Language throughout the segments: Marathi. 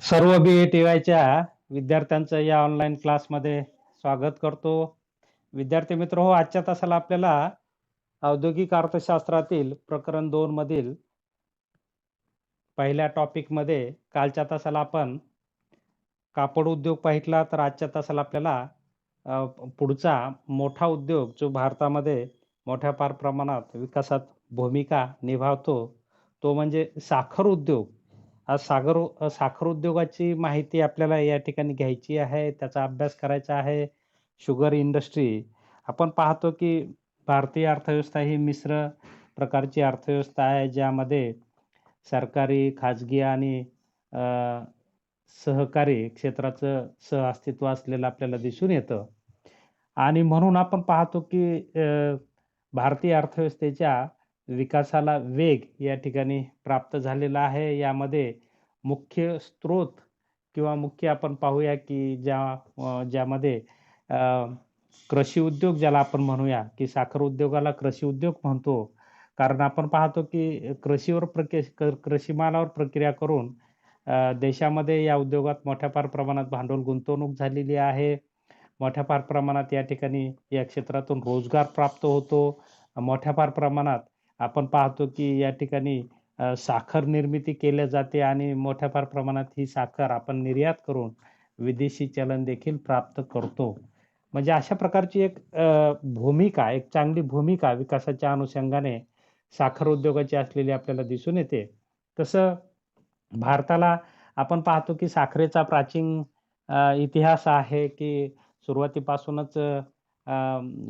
सर्व BA-TYच्या विद्यार्थ्यांचं या ऑनलाईन क्लासमध्ये स्वागत करतो. विद्यार्थी मित्र हो, आजच्या तासाला आपल्याला औद्योगिक अर्थशास्त्रातील प्रकरण 2 मधील पहिल्या टॉपिकमध्ये कालच्या तासाला आपण कापड उद्योग पाहितला, तर आजच्या तासाला आपल्याला पुढचा मोठा उद्योग जो भारतामध्ये मोठ्या प्रमाणात विकासात भूमिका निभावतो, तो म्हणजे साखर उद्योग. आज साखर उद्योगाची माहिती आपल्याला या ठिकाणी घ्यायची आहे, त्याचा अभ्यास करायचा आहे. शुगर इंडस्ट्री आपण पाहतो की भारतीय अर्थव्यवस्था ही मिश्र प्रकारची अर्थव्यवस्था आहे, ज्यामध्ये सरकारी, खाजगी आणि सहकारी क्षेत्राचं सहअस्तित्व असलेलं आपल्याला दिसून येतं. आणि म्हणून आपण पाहतो की भारतीय अर्थव्यवस्थेच्या विकासाला वेग या ठिकाणी प्राप्त झालेला आहे. यामध्ये मुख्य स्रोत किंवा मुख्य आपण पाहूया की ज्यामध्ये अ, कृषी उद्योग ज्याला आपण म्हणूया की साखर उद्योगाला कृषी उद्योग म्हणतो. कारण आपण पाहतो की कृषी मालावर प्रक्रिया करून देशामध्ये या उद्योगात मोठ्या प्रमाणात भांडवल गुंतवणूक झालेली आहे. मोठ्या प्रमाणात या ठिकाणी या क्षेत्रातून रोजगार प्राप्त होतो. मोठ्या प्रमाणात आपण पाहतो की या ठिकाणी साखर निर्मिती केल्या जाते आणि मोठ्या प्रमाणात ही साखर आपण निर्यात करून विदेशी चलन देखील प्राप्त करतो. म्हणजे अशा प्रकारची एक चांगली भूमिका विकासाच्या अनुषंगाने साखर उद्योगाची असलेली आपल्याला दिसून येते. तसं भारताला आपण पाहतो की साखरेचा प्राचीन इतिहास आहे की सुरुवातीपासूनच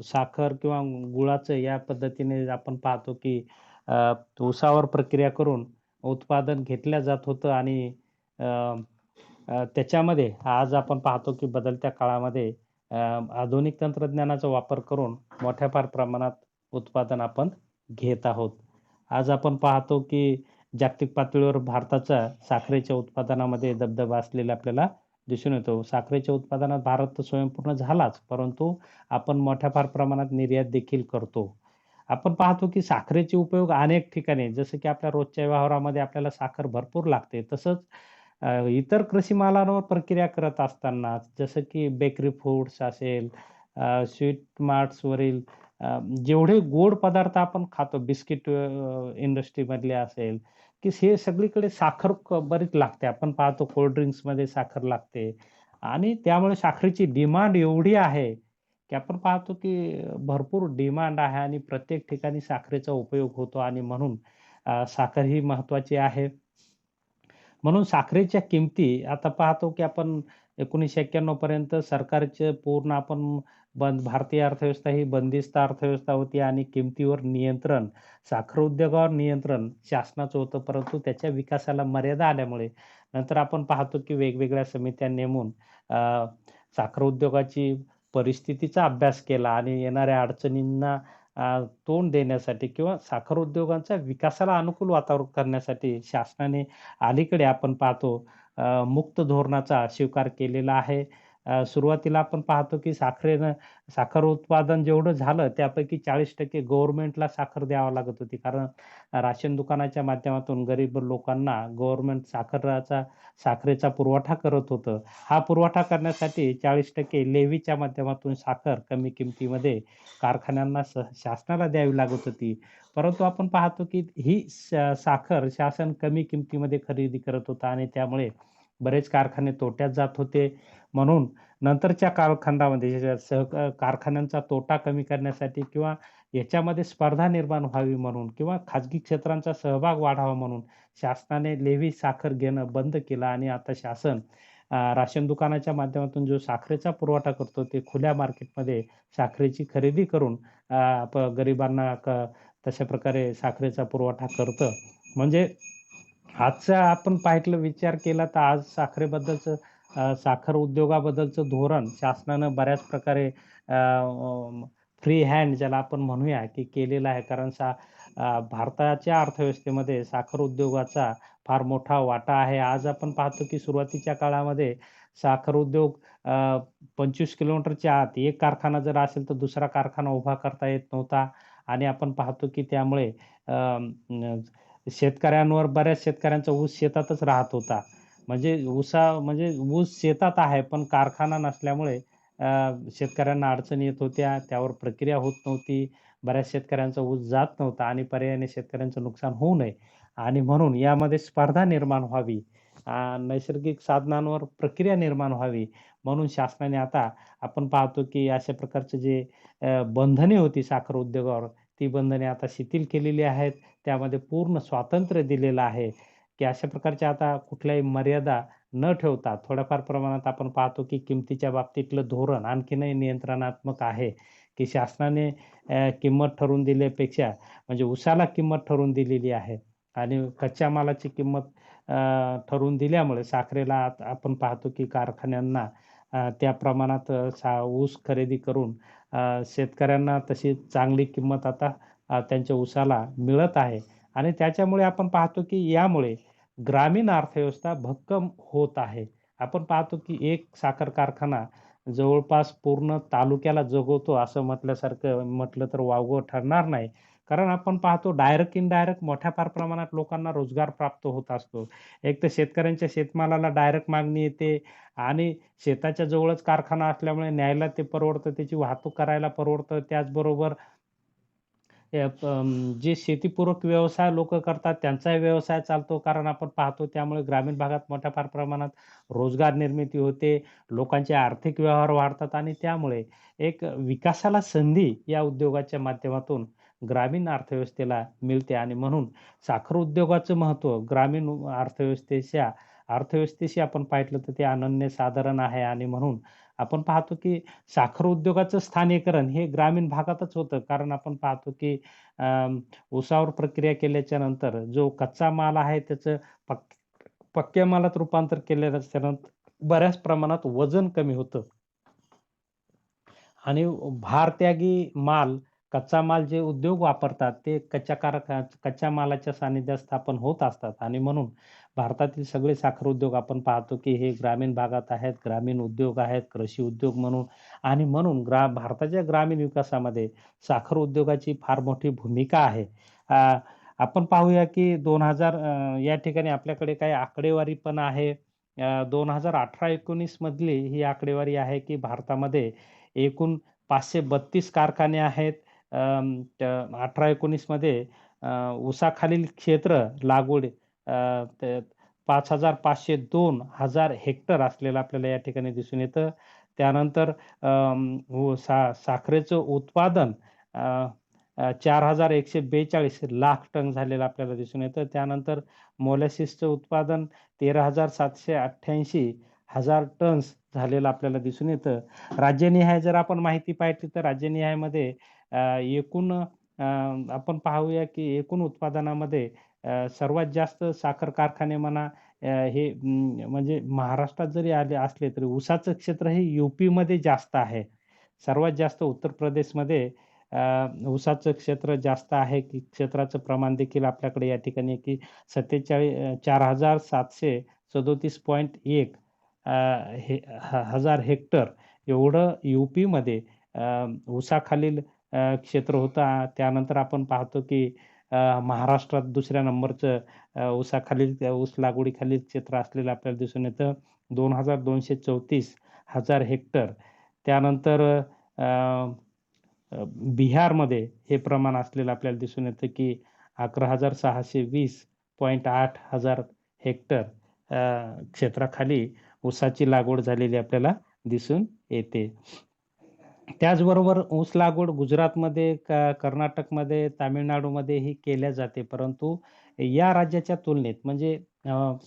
साखर किंवा गुळाचं या पद्धतीने आपण पाहतो की ऊसावर प्रक्रिया करून उत्पादन घेतलं जात होतं आणि अ, त्याच्यामध्ये आज आपण पाहतो की बदलत्या काळामध्ये आधुनिक तंत्रज्ञानाचा वापर करून मोठ्या प्रमाणात उत्पादन आपण घेत आहोत. आज आपण पाहतो की जागतिक पातळीवर भारताचा साखरेच्या उत्पादनामध्ये दबदबा असलेला आपल्याला दिसून येतो. साखरेच्या उत्पादनात भारत तर स्वयंपूर्ण झालाच, परंतु आपण मोठ्या प्रमाणात निर्यात देखील करतो. आपण पाहतो की साखरेचे उपयोग अनेक ठिकाणी जसं की आपल्या रोजच्या व्यवहारामध्ये आपल्याला साखर भरपूर लागते. तसंच इतर कृषी मालांवर प्रक्रिया करत असताना जसं की बेकरी फूड्स असेल, स्वीट मार्ट्सवरील जेवढे गोड पदार्थ आपण खातो, बिस्किट इंडस्ट्रीमधले असेल, की हे सगळीकडे साखर बरीच लागते. आपण पाहतो कोल्ड ड्रिंक्समध्ये साखर लागते आणि त्यामुळे साखरेची डिमांड एवढी आहे, की आपण पाहतो की भरपूर डिमांड आहे आणि प्रत्येक ठिकाणी साखरेचा उपयोग होतो आणि म्हणून साखर ही महत्त्वाची आहे. म्हणून साखरेच्या किमती आता पाहतो की आपण 1991 पर्यंत सरकारचे पूर्ण आपण भारतीय अर्थव्यवस्था ही बंदिस्त अर्थव्यवस्था होती आणि किमतीवर नियंत्रण, साखर उद्योगावर नियंत्रण शासनाचं होतं. परंतु त्याच्या विकासाला मर्यादा आल्यामुळे नंतर आपण पाहतो की वेगवेगळ्या समित्या नेमून अ, साखर उद्योगाची परिस्थितीचा अभ्यास केला आणि येणाऱ्या अडचणींना तोंड देण्यासाठी किंवा साखर उद्योगांच्या विकासाला अनुकूल वातावरण करण्यासाठी शासनाने अलीकडे आपण पाहतो मुक्त धोरणाचा स्वीकार केलेला आहे. सुरुवातीला आपण पाहतो की साखर उत्पादन जेवढं झालं त्यापैकी 40% गव्हर्नमेंटला साखर द्यावी लागत होती. कारण राशन दुकानाच्या माध्यमातून गरीब लोकांना गव्हर्नमेंट साखरेचा पुरवठा करत होतं. हा पुरवठा करण्यासाठी 40% लेव्हीच्या माध्यमातून साखर कमी किमतीमध्ये कारखान्यांना शासनाला द्यावी लागत होती. परंतु आपण पाहतो की ही साखर शासन कमी किमतीमध्ये खरेदी करत होतं आणि त्यामुळे बरेच कारखाने तोट्यात जात होते. म्हणून नंतरच्या कालखंडामध्ये कारखान्यांचा तोटा कमी करण्यासाठी किंवा याच्यामध्ये स्पर्धा निर्माण व्हावी म्हणून किंवा खाजगी क्षेत्रांचा सहभाग वाढावा म्हणून शासनाने लेव्ही साखर घेणं बंद केलं आणि आता शासन राशन दुकानाच्या माध्यमातून जो साखरेचा पुरवठा करतो, ते खुल्या मार्केटमध्ये साखरेची खरेदी करून गरिबांना तशा प्रकारे साखरेचा पुरवठा करतं. म्हणजे आजचा आपण विचार केला तर आज साखर उद्योगाबद्दलचं धोरण शासनानं बऱ्याच प्रकारे फ्री हँड ज्याला आपण म्हणूया की केलेलं आहे. कारण भारताच्या अर्थव्यवस्थेमध्ये साखर उद्योगाचा फार मोठा वाटा आहे. आज आपण पाहतो की सुरुवातीच्या काळामध्ये साखर उद्योग 25 किलोमीटरच्या आत एक कारखाना जर असेल तर दुसरा कारखाना उभा करता येत नव्हता आणि आपण पाहतो की त्यामुळे बऱ्याच शेतकऱ्यांचा ऊस शेतातच राहत होता. म्हणजे म्हणजे ऊस शेतात आहे, पण कारखाना नसल्यामुळे शेतकऱ्यांना अडचणी येत होत्या. त्यावर प्रक्रिया होत नव्हती. बऱ्याच शेतकऱ्यांचा ऊस जात नव्हता आणि पर्यायाने शेतकऱ्यांचं नुकसान होऊ नये आणि म्हणून यामध्ये स्पर्धा निर्माण व्हावी, नैसर्गिक साधनांवर प्रक्रिया निर्माण व्हावी, म्हणून शासनाने आता आपण पाहतो, की अशा प्रकारचे जे बंधने होती साखर उद्योगावर, ती बंधने आता शिथिल केलेली आहेत. त्यामध्ये पूर्ण स्वातंत्र्य दिलेलं आहे, की अशा प्रकारच्या आता कुठल्याही मर्यादा न ठेवता थोड्याफार प्रमाणात आपण पाहतो, की किमतीच्या बाबतीतलं धोरण आणखीनही नियंत्रणात्मक आहे, की शासनाने किंमत ठरवून दिल्यापेक्षा म्हणजे उसाला किंमत ठरवून दिलेली आहे आणि कच्च्या मालाची किंमत ठरवून दिल्यामुळे साखरेला आपण पाहतो, की कारखान्यांना त्या प्रमाणात ऊस खरेदी करून शेतकऱ्यांना तशी चांगली किंमत आता त्यांच्या ऊसाला मिळत आहे आणि त्याच्यामुळे आपण पाहतो, की यामुळे ग्रामीण अर्थव्यवस्था भक्कम होत आहे. आपण पाहतो, की एक साखर कारखाना जवळपास पूर्ण तालुक्याला जगवतो असं म्हटलं तर वावगं ठरणार नाही. कारण आपण पाहतो डायरेक्ट, इनडायरेक्ट मोठ्या फार प्रमाणात लोकांना रोजगार प्राप्त होत असतो. एक तर शेतकऱ्यांच्या शेतमालाला डायरेक्ट मागणी येते आणि शेताच्या जवळच कारखाना असल्यामुळे न्यायला ते परवडतं, त्याची वाहतूक करायला परवडतं. त्याचबरोबर जे शेतीपूरक व्यवसाय लोकं करतात त्यांचाही व्यवसाय चालतो. कारण आपण पाहतो त्यामुळे ग्रामीण भागात मोठ्या फार प्रमाणात रोजगार निर्मिती होते. लोकांचे आर्थिक व्यवहार वाढतात आणि त्यामुळे एक विकासाला संधी या उद्योगाच्या माध्यमातून ग्रामीण अर्थव्यवस्थेला मिळते आणि म्हणून साखर उद्योगाचं महत्त्व ग्रामीण अर्थव्यवस्थेशी आपण पाहिलं तर ते अनन्यसाधारण आहे आणि म्हणून आपण पाहतो की साखर उद्योगाचं स्थानीयकरण हे ग्रामीण भागातच होतं. कारण आपण पाहतो की ऊसावर प्रक्रिया केल्याच्या नंतर जो कच्चा माल आहे त्याचं पक पक्क्या मालात रूपांतर केल्यानंतर बऱ्याच प्रमाणात वजन कमी होतं. आणि भारत्यागी माल, कच्चा माल जे उद्योग वापरतात, ते कच्च्या मालाच्या सानिध्यात स्थापन होत असतात आणि म्हणून भारतातील सगळे साखर उद्योग आपण पाहतो, की हे ग्रामीण भागात आहेत, ग्रामीण उद्योग आहेत, कृषी उद्योग म्हणून आणि म्हणून भारताच्या ग्रामीण विकासामध्ये साखर उद्योगाची फार मोठी भूमिका आहे. अ, आपण पाहूया, की 2000 या ठिकाणी आपल्याकडे काही आकडेवारी पण आहे. 2018-19 मधली ही आकडेवारी आहे, की भारतामध्ये एकूण 532 कारखाने आहेत. 18-19 मध्ये ऊसाखालील क्षेत्र लागवड ते 5,502 हजार हेक्टर असलेलं आपल्याला या ठिकाणी दिसून येतं. त्यानंतर साखरेचं उत्पादन अ, 4,142 लाख टन झालेलं आपल्याला दिसून येतं. त्यानंतर मोलॅसिसचं उत्पादन 13,788 हजार टन्स झालेलं आपल्याला दिसून येतं. राज्यनिहाय जर आपण माहिती पाहिली तर राज्यनिहायमध्ये एकूण आपण पाहूया की एकूण उत्पादनामध्ये सर्वात जास्त साखर कारखाने म्हणा हे म्हणजे महाराष्ट्रात जरी आले असले तरी ऊसाचं क्षेत्र हे यूपीमध्ये जास्त आहे. सर्वात जास्त उत्तर प्रदेशमध्ये ऊसाचं क्षेत्र जास्त आहे, की क्षेत्राचं प्रमाण देखील आपल्याकडे या ठिकाणी आहे, की 4,737.1 अ, हे हजार हेक्टर एवढं यूपीमध्ये ऊसाखालील क्षेत्र होतं. त्यानंतर आपण पाहतो की महाराष्ट्रात दुसऱ्या नंबरचं ऊस लागवडीखालील क्षेत्र असलेलं आपल्याला दिसून येतं. 2,234 हजार हेक्टर. त्यानंतर अ, अ, बिहारमध्ये हे प्रमाण असलेलं आपल्याला दिसून येतं की 11,620.8 हजार हेक्टर क्षेत्राखाली ऊसाची लागवड झालेली आपल्याला दिसून येते. त्याचबरोबर ऊस लागवड गुजरातमध्ये, कर्नाटकमध्ये, तामिळनाडूमध्येही केल्या जाते. परंतु या राज्याच्या तुलनेत म्हणजे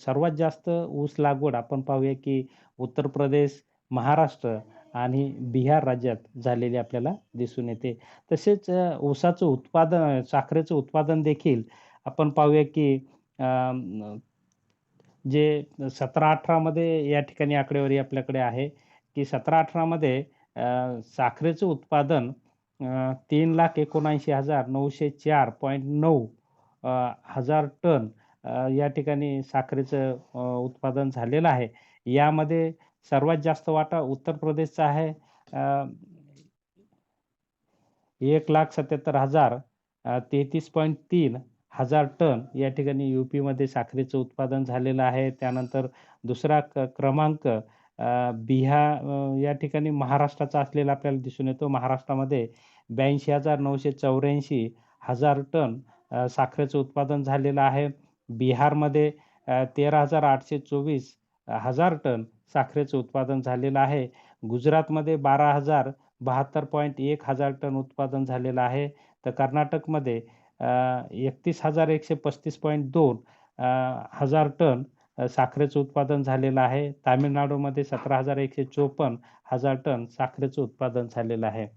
सर्वात जास्त ऊस लागवड आपण पाहूया की उत्तर प्रदेश, महाराष्ट्र आणि बिहार राज्यात झालेली आपल्याला दिसून येते. तसेच ऊसाचं उत्पादन, साखरेचं उत्पादन देखील आपण पाहूया की जे 17-18 मध्ये या ठिकाणी आकडेवारी आपल्याकडे आहे, की 17-18 मध्ये साखरेचं उत्पादन 3,79,904.9 हजार टन या ठिकाणी साखरेचं उत्पादन झालेलं आहे. यामध्ये सर्वात जास्त वाटा उत्तर प्रदेशचा आहे. अ, 1,77,033.3 हजार टन या ठिकाणी यूपीमध्ये साखरेचं उत्पादन झालेलं आहे. त्यानंतर दुसरा क्रमांक या ठिकाणी महाराष्ट्राचा असलेला आपल्याला दिसून येतो. महाराष्ट्रामध्ये 82,984 हजार टन साखरेचं उत्पादन झालेलं आहे. बिहारमध्ये 13,824 हजार टन साखरेचं उत्पादन झालेलं आहे. गुजरातमध्ये 12,072.1 हजार टन उत्पादन झालेलं आहे. तर कर्नाटकमध्ये 31,135.2 हजार टन साखरेचं उत्पादन झालेलं आहे. तामिळनाडूमध्ये 17,154 हजार टन साखरेचं उत्पादन झालेलं आहे.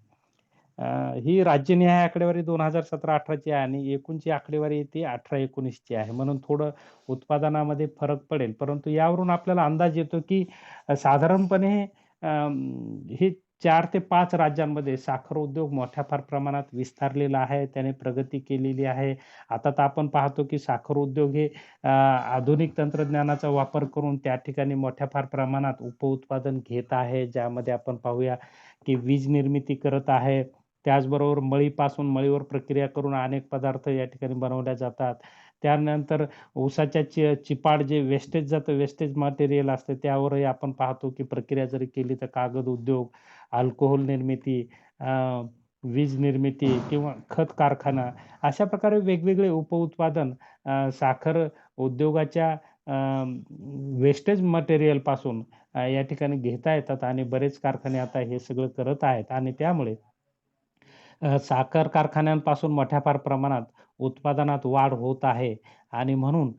ही राज्यनिहाय आकडेवारी 2017-18ची आहे आणि एकूणची आकडेवारी ती 18-19ची आहे. म्हणून थोडं उत्पादनामध्ये फरक पडेल. परंतु यावरून आपल्याला अंदाज येतो, की साधारणपणे हे 4 ते 5 राज्यांमध्ये साखर उद्योग मोठ्या फार प्रमाणात विस्तारलेला आहे. त्याने प्रगती केलेली आहे. आता तर आपण पाहतो, की साखर उद्योग हे आधुनिक तंत्रज्ञानाचा वापर करून त्या ठिकाणी मोठ्या फार प्रमाणात उपउत्पादन घेत आहे. ज्यामध्ये आपण पाहूया, की वीज निर्मिती करत आहे. त्याचबरोबर मळीवर प्रक्रिया करून अनेक पदार्थ या ठिकाणी बनवल्या जातात. त्यानंतर ऊसाच्या चिपाड जे वेस्टेज मटेरियल असतं त्यावरही आपण पाहतो, की प्रक्रिया जरी केली तर कागद उद्योग, अल्कोहोल निर्मिती, वीज निर्मिती किंवा खत कारखाना अशा प्रकारे वेगवेगळे उपउत्पादन साखर उद्योगाच्या वेस्टेज मटेरियलपासून या ठिकाणी घेता येतात आणि बरेच कारखाने आता हे सगळं करत आहेत आणि त्यामुळे साखर कारखान्यांपासून मोठ्या फार प्रमाणात उत्पादनात वाढ होत आहे आणि म्हणून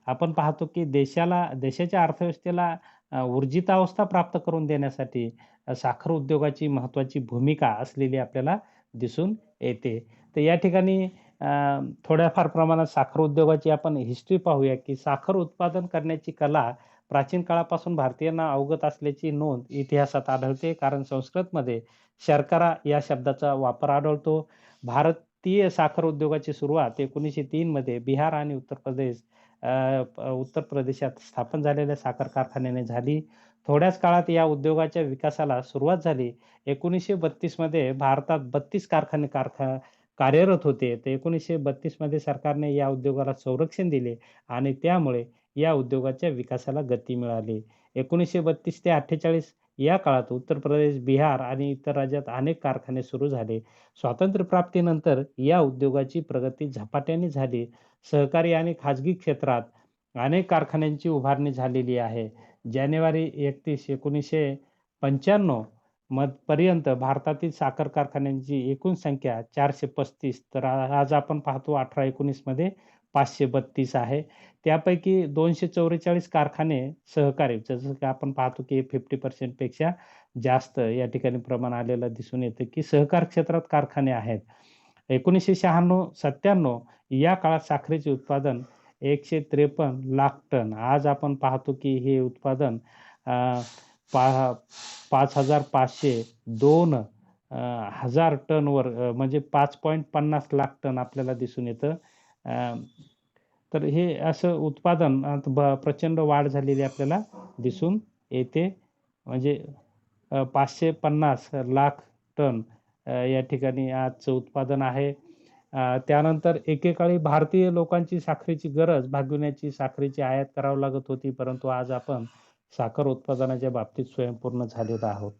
आपण पाहतो की देशाच्या अर्थव्यवस्थेला ऊर्जितावस्था प्राप्त करून देण्यासाठी साखर उद्योगाची महत्त्वाची भूमिका असलेली आपल्याला दिसून येते. तर या ठिकाणी थोड्याफार प्रमाणात साखर उद्योगाची आपण हिस्ट्री पाहूया, की साखर उत्पादन करण्याची कला प्राचीन काळापासून भारतीयांना अवगत असल्याची नोंद इतिहासात आढळते. कारण संस्कृतमध्ये शर्करा या शब्दाचा वापर आढळतो. भारतीय साखर उद्योगाची सुरुवात 1903 मध्ये बिहार आणि उत्तर प्रदेशात स्थापन झालेल्या साखर कारखान्याने झाली. थोड्याच काळात या उद्योगाच्या विकासाला सुरुवात झाली. 1932 मध्ये भारतात 32 कारखाने कार्यरत होते. तर 1932 मध्ये सरकारने या उद्योगाला संरक्षण दिले आणि त्यामुळे या उद्योगाच्या विकासाला गती मिळाली. 1932 ते 48 या काळात उत्तर प्रदेश, बिहार आणि इतर राज्यात अनेक कारखाने सुरू झाले. स्वातंत्र्यप्राप्तीनंतर या उद्योगाची प्रगती झपाट्याने झाली. सहकारी आणि खाजगी क्षेत्रात अनेक कारखान्यांची उभारणी झालेली आहे. जानेवारी 31, 1995 पर्यंत भारतातील साखर कारखान्यांची एकूण संख्या 435 तर आज आपण पाहतो 18-19 मध्ये 532 आहे. त्यापैकी 244 कारखाने सहकारी जसं की आपण पाहतो की 50% पेक्षा जास्त या ठिकाणी प्रमाण आलेलं दिसून येतं की सहकार क्षेत्रात कारखाने आहेत. 1996-97 या काळात साखरेचे उत्पादन 153 लाख टन. आज आपण पाहतो की हे उत्पादन अ, पा 5,502 हजार टनवर म्हणजे 5.50 लाख टन आपल्याला दिसून येतं. अ, तर हे असं उत्पादन प्रचंड वाढ झालेली आपल्याला दिसून येते. म्हणजे 550 लाख टन या ठिकाणी आजचं उत्पादन आहे. त्यानंतर एकेकाळी भारतीय लोकांची साखरेची गरज भागविण्याची साखरेची आयात करावी लागत होती. परंतु आज आपण साखर उत्पादनाच्या बाबतीत स्वयंपूर्ण झालेलो आहोत.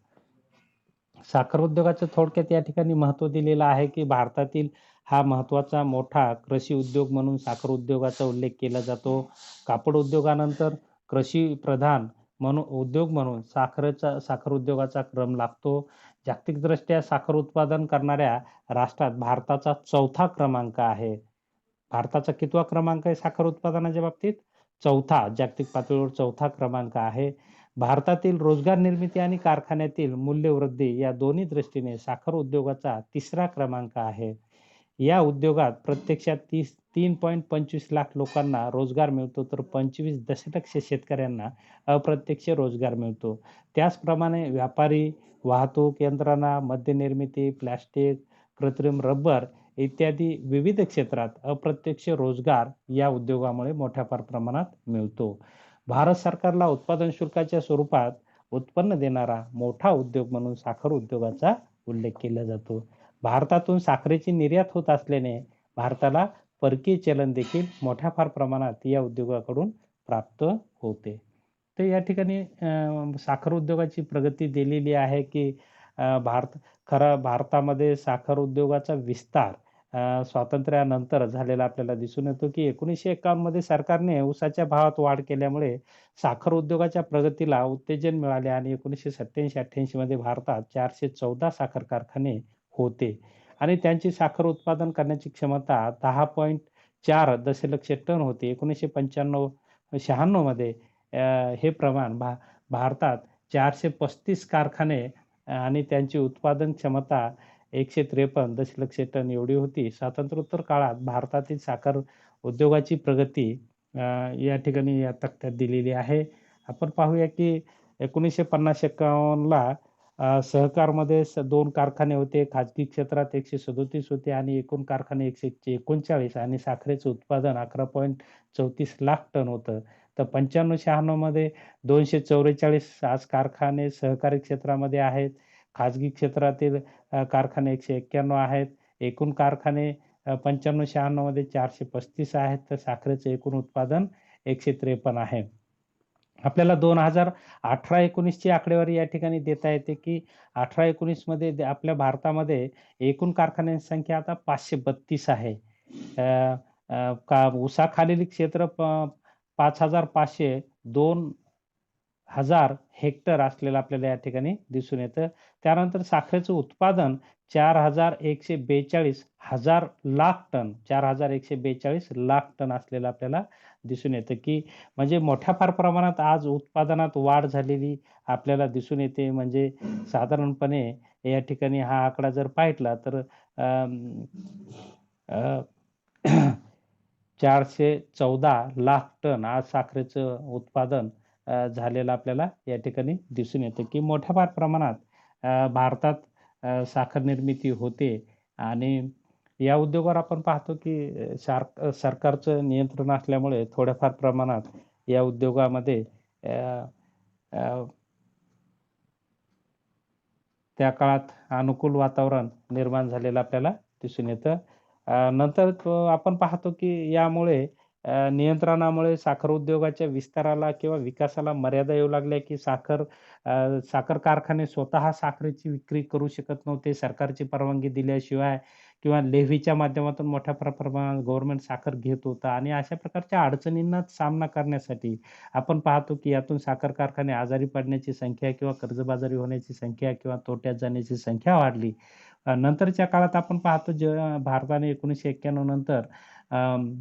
साखर उद्योगाचं थोडक्यात या ठिकाणी महत्त्व दिलेलं आहे, की भारतातील हा महत्त्वाचा मोठा कृषी उद्योग म्हणून साखर उद्योगाचा उल्लेख केला जातो. कापड उद्योगानंतर कृषी प्रधान उद्योग म्हणून साखर उद्योगाचा क्रम लागतो. जागतिकदृष्ट्या साखर उत्पादन करणाऱ्या राष्ट्रात भारताचा 4था क्रमांक आहे. भारताचा कितवा क्रमांक आहे साखर उत्पादनाच्या बाबतीत? 4था जागतिक पातळीवर 4था क्रमांक आहे. भारतातील रोजगार निर्मिती आणि कारखान्यातील मूल्यवृद्धी या दोन्ही दृष्टीने साखर उद्योगाचा 3रा क्रमांक आहे. या उद्योगात प्रत्यक्षात 3.25 लाख लोकांना रोजगार मिळतो, तर 25 दशलक्ष शेतकऱ्यांना अप्रत्यक्ष रोजगार मिळतो. त्याचप्रमाणे व्यापारी, वाहतूक यंत्रणा, मद्य निर्मिती, प्लास्टिक, कृत्रिम रबर इत्यादी विविध क्षेत्रात अप्रत्यक्ष रोजगार या उद्योगामुळे मोठ्या प्रमाणात मिळतो. भारत सरकारला उत्पादन शुल्काच्या स्वरूपात उत्पन्न देणारा मोठा उद्योग म्हणून साखर उद्योगाचा उल्लेख केला जातो. भारतातून साखरेची निर्यात होत असल्याने भारताला परकीय चलन देखील मोठ्या फार प्रमाणात या उद्योगाकडून प्राप्त होते. तर या ठिकाणी साखर उद्योगाची प्रगती दिलेली आहे, की भारतामध्ये साखर उद्योगाचा विस्तार स्वातंत्र्यानंतर झालेला आपल्याला दिसून येतो, की 1951 मध्ये सरकारने ऊसाच्या भावात वाढ केल्यामुळे साखर उद्योगाच्या प्रगतीला उत्तेजन मिळाले आणि 1987-88 मध्ये भारतात 414 साखर कारखाने होते आणि त्यांची साखर उत्पादन करण्याची क्षमता 10.4 दशलक्ष टन होती. 1995-96 मध्ये हे प्रमाण भारतात 435 कारखाने आणि त्यांची उत्पादन क्षमता 153 दशलक्ष टन एवढी होती. स्वातंत्र्योत्तर काळात भारतातील साखर उद्योगाची प्रगती या ठिकाणी या तक्त्यात दिलेली आहे. आपण पाहूया की 1950-51 ला सहकारमध्ये 2 कारखाने होते. खाजगी क्षेत्रात 137 होते आणि एकूण कारखाने 139 आणि साखरेचं उत्पादन 11.34 लाख टन होतं. तर 95-96 मध्ये 244 आज कारखाने सहकारी क्षेत्रामध्ये आहेत. खाजगी क्षेत्रातील कारखाने 191 आहेत. एकूण कारखाने 95-96 मध्ये 435 आहेत. तर साखरेचं एकूण उत्पादन 153 आहे. आपल्याला 2018-19 ची आकडेवारी या ठिकाणी देता येते, की 18-19 मध्ये आपल्या भारतामध्ये एकूण कारखान्यांची संख्या आता 532 आहे. अ, अ, ऊसाखालील क्षेत्र 5,502,000 हेक्टर असलेलं आपल्याला या ठिकाणी दिसून येतं. त्यानंतर साखरेचं उत्पादन 4,142 हजार लाख टन 4,142 लाख टन असलेलं आपल्याला दिसून येतं, की म्हणजे मोठ्या फार प्रमाणात आज उत्पादनात वाढ झालेली आपल्याला दिसून येते. म्हणजे साधारणपणे या ठिकाणी हा आकडा जर पाहिला तर अं, अ, 414 लाख टन आज साखरेचं उत्पादन झालेलं आपल्याला या ठिकाणी दिसून येतं, की मोठ्या फार प्रमाणात भारतात साखर निर्मिती होते आणि या उद्योगावर आपण पाहतो, की सरकारचं नियंत्रण असल्यामुळे थोड्याफार प्रमाणात या उद्योगामध्ये अ, अ, त्या काळात अनुकूल वातावरण निर्माण झालेलं आपल्याला दिसून येतं. नंतर आपण पाहतो की यामुळे नियंत्रणामुळे साखर उद्योगाच्या विस्ताराला किंवा विकासाला मर्यादा येऊ लागल्या, की साखर कारखाने स्वतः साखरेची विक्री करू शकत नव्हते. सरकारची परवानगी दिल्याशिवाय किंवा लेव्हीच्या माध्यमातून मोठ्या प्रमाणात गव्हर्नमेंट साखर घेत होतं आणि अशा प्रकारच्या अडचणींना सामना करण्यासाठी आपण पाहतो, की यातून साखर कारखाने आजारी पडण्याची संख्या किंवा कर्जबाजारी होण्याची संख्या किंवा तोट्यात जाण्याची संख्या वाढली. नंतरच्या काळात आपण पाहतो जेव्हा भारताने 1991 नंतर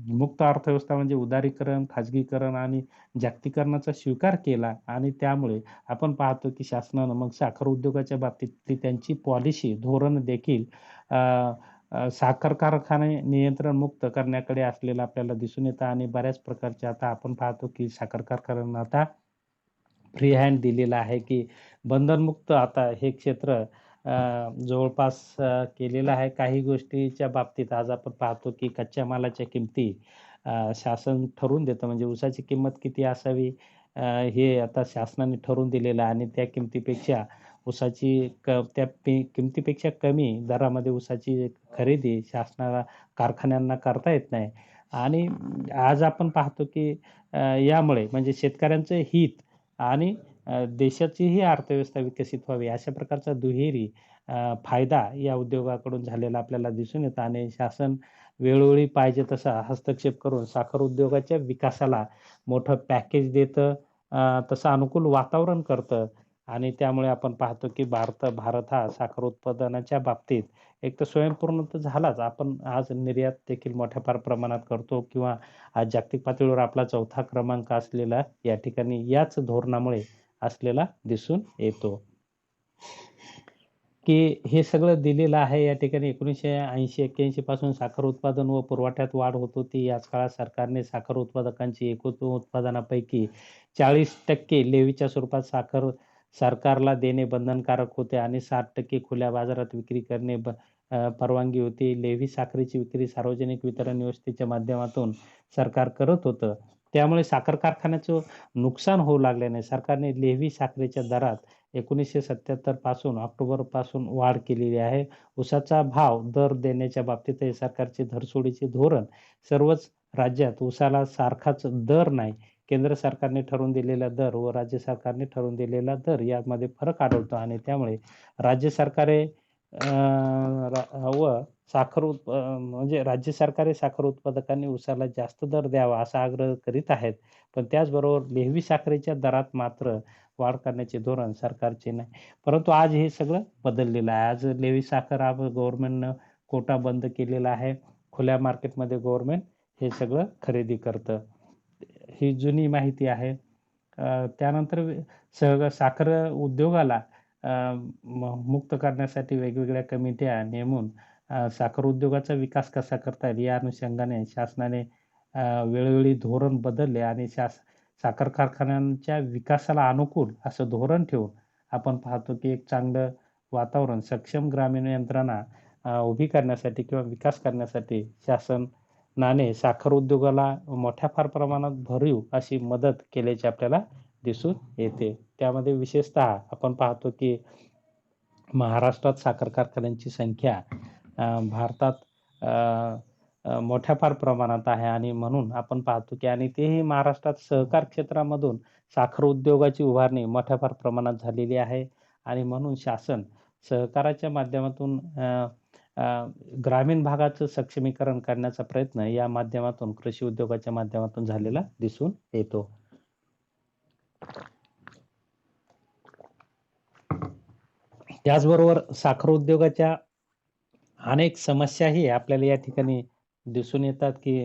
मुक्त अर्थव्यवस्था म्हणजे उदारीकरण, खाजगीकरण आणि जागतिकीकरणाचा स्वीकार केला आणि त्यामुळे आपण पाहतो की शासनानं मग साखर उद्योगाच्या बाबतीतली त्यांची पॉलिसी, धोरण देखील अ, साखर कारखाने नियंत्रण मुक्त करण्याकडे असलेलं आपल्याला दिसून येतं आणि बऱ्याच प्रकारचे आता आपण पाहतो की साखर कारखान्यांना आता फ्री हँड दिलेलं आहे, की बंधनमुक्त आता हे क्षेत्र जवळपास केलेलं आहे. काही गोष्टीच्या बाबतीत आज आपण पाहतो, की कच्च्या मालाच्या किमती शासन ठरवून देतं. म्हणजे ऊसाची किंमत किती असावी हे आता शासनाने ठरवून दिलेलं आहे आणि त्या किमतीपेक्षा ऊसाची किमतीपेक्षा कमी दरामध्ये ऊसाची खरेदी शासनाला कारखान्यांना करता येत नाही. आणि आज आपण पाहतो, की यामुळे म्हणजे शेतकऱ्यांचं हित आणि देशाचीही अर्थव्यवस्था विकसित व्हावी अशा प्रकारचा दुहेरी फायदा या उद्योगाकडून झालेला आपल्याला दिसून येतं आणि शासन वेळोवेळी पाहिजे तसा हस्तक्षेप करून साखर उद्योगाच्या विकासाला मोठं पॅकेज देतं, तसं अनुकूल वातावरण करतं आणि त्यामुळे आपण पाहतो की भारत हा साखर उत्पादनाच्या बाबतीत एक तर स्वयंपूर्ण तर झालाच. आपण आज निर्यात देखील मोठ्या फार प्रमाणात करतो किंवा आज जागतिक पातळीवर आपला 4था क्रमांक असलेला या ठिकाणी याच धोरणामुळे असलेला दिसून येतो. की हे सगळं दिलेलं आहे या ठिकाणी 1980-81 पासून साखर उत्पादन व पुरवठ्यात वाढ होत होती. याच काळात सरकारने साखर उत्पादकांची एकूण उत्पादनापैकी 40% लेव्हीच्या स्वरूपात साखर सरकारला देणे बंधनकारक होते आणि 60% खुल्या बाजारात विक्री करणे परवानगी होती. लेव्ही साखरेची विक्री सार्वजनिक वितरण व्यवस्थेच्या माध्यमातून सरकार करत होतं त्यामुळे साखर कारखान्याचं नुकसान होऊ लागल्याने सरकारने लेव्ही साखरेच्या दरात 1977 पासून ऑक्टोबरपासून वाढ केलेली आहे. ऊसाचा भाव दर देण्याच्या बाबतीतही सरकारचे धरसोडीचे धोरण. सर्वच राज्यात ऊसाला सारखाच दर नाही. केंद्र सरकारने ठरवून दिलेला दर व राज्य सरकारने ठरवून दिलेला दर यामध्ये फरक आढळतो आणि त्यामुळे राज्य सरकारे व म्हणजे राज्य सरकारे साखर उत्पादकांनी ऊसाला जास्त दर द्यावा असा आग्रह करीत आहेत. पण त्याचबरोबर लेव्ही साखरेच्या दरात मात्र वाढ करण्याचे धोरण सरकारचे नाही. परंतु आज हे सगळं बदललेलं आहे. आज लेव्ही साखर हा गव्हर्नमेंटनं कोटा बंद केलेला आहे. खुल्या मार्केटमध्ये गव्हर्नमेंट हे सगळं खरेदी करतं. ही जुनी माहिती आहे. त्यानंतर साखर उद्योगाला मुक्त करण्यासाठी वेगवेगळ्या कमिट्या नेमून साखर उद्योगाचा विकास कसा करता येईल या अनुषंगाने शासनाने वेळोवेळी धोरण बदलले आणि साखर कारखान्यांच्या विकासाला अनुकूल असं धोरण ठेवून आपण पाहतो की एक चांगलं वातावरण, सक्षम ग्रामीण यंत्रणा उभी करण्यासाठी किंवा विकास करण्यासाठी शासनाने साखर उद्योगाला मोठ्या फार प्रमाणात भरीव अशी मदत केल्याची आपल्याला दिसून येते. त्यामध्ये विशेषतः आपण पाहतो की महाराष्ट्रात साखर कारखान्यांची संख्या भारतात मोठ्या फार प्रमाणात आहे आणि म्हणून आपण पाहतो की आणि तेही महाराष्ट्रात सहकार क्षेत्रामधून साखर उद्योगाची उभारणी मोठ्या फार प्रमाणात झालेली आहे आणि म्हणून शासन सहकाराच्या माध्यमातून ग्रामीण भागाचं सक्षमीकरण करण्याचा प्रयत्न या माध्यमातून कृषी उद्योगाच्या माध्यमातून झालेला दिसून येतो. त्याचबरोबर साखर उद्योगाच्या अनेक समस्याही आपल्याला या ठिकाणी दिसून येतात की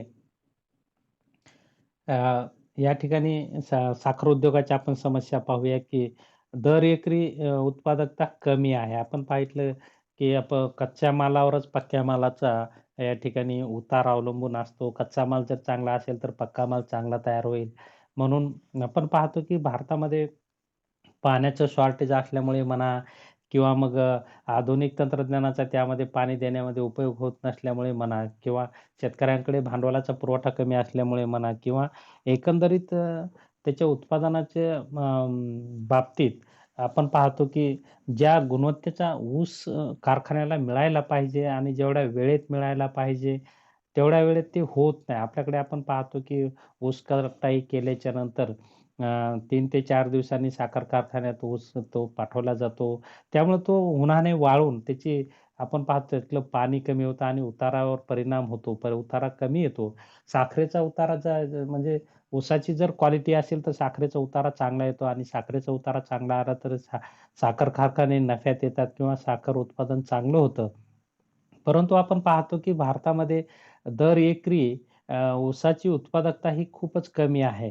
या ठिकाणी साखर उद्योगाच्या आपण समस्या पाहूया की दर एकरी उत्पादकता कमी आहे. आपण पाहिलं की कच्च्या मालावरच पक्क्या मालाचा या ठिकाणी उतार अवलंबून असतो. कच्चा माल जर चांगला असेल तर पक्का माल चांगला तयार होईल. म्हणून आपण पाहतो की भारतामध्ये पाण्याचं शॉर्टेज असल्यामुळे म्हणा किंवा मग आधुनिक तंत्रज्ञानाचा त्यामध्ये पाणी देण्यामध्ये उपयोग होत नसल्यामुळे म्हणा किंवा शेतकऱ्यांकडे भांडवलाचा पुरवठा कमी असल्यामुळे म्हणा किंवा एकंदरीत त्याच्या उत्पादनाच्या बाबतीत आपण पाहतो की ज्या गुणवत्तेचा ऊस कारखान्याला मिळायला पाहिजे आणि जेवढ्या वेळेत मिळायला पाहिजे तेवढ्या वेळेत ते होत नाही. आपल्याकडे आपण पाहतो की ऊस कटाई केल्याच्या नंतर 3 ते 4 दिवसांनी साखर कारखान्यात ऊस तो पाठवला जातो. त्यामुळे तो उन्हाने वाळून त्याची आपण पाहतो त्यातलं पाणी कमी होतं आणि उतारावर परिणाम होतो. उतारा कमी येतो. साखरेचा उतारा म्हणजे ऊसाची जर क्वालिटी असेल तर साखरेचा उतारा चांगला येतो आणि साखरेचा उतारा चांगला आला तर साखर कारखाने नफ्यात येतात किंवा साखर उत्पादन चांगलं होतं. परंतु आपण पाहतो की भारतामध्ये दर एकरी ऊसाची उत्पादकता ही खूपच कमी आहे.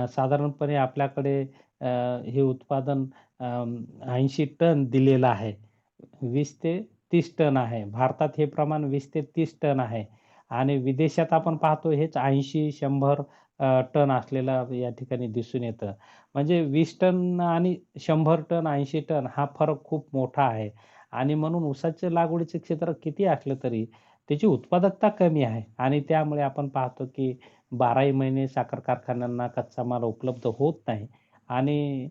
साधारणपणे आपल्याकडे हे उत्पादन 80 टन दिलेलं आहे. 20 ते 30 टन आहे. भारतात हे प्रमाण 20 ते 30 टन आहे आणि विदेशात आपण पाहतो हेच 80-100 टन असलेलं या ठिकाणी दिसून येतं. म्हणजे 20 टन आणि 100 टन, 80 टन हा फरक खूप मोठा आहे आणि म्हणून ऊसाच्या लागवडीचं क्षेत्र किती असलं तरी त्याची उत्पादकता कमी आहे आणि त्यामुळे आपण पाहतो की 12ही महिने साखर कारखान्यांना कच्चा माल उपलब्ध होत नाही आणि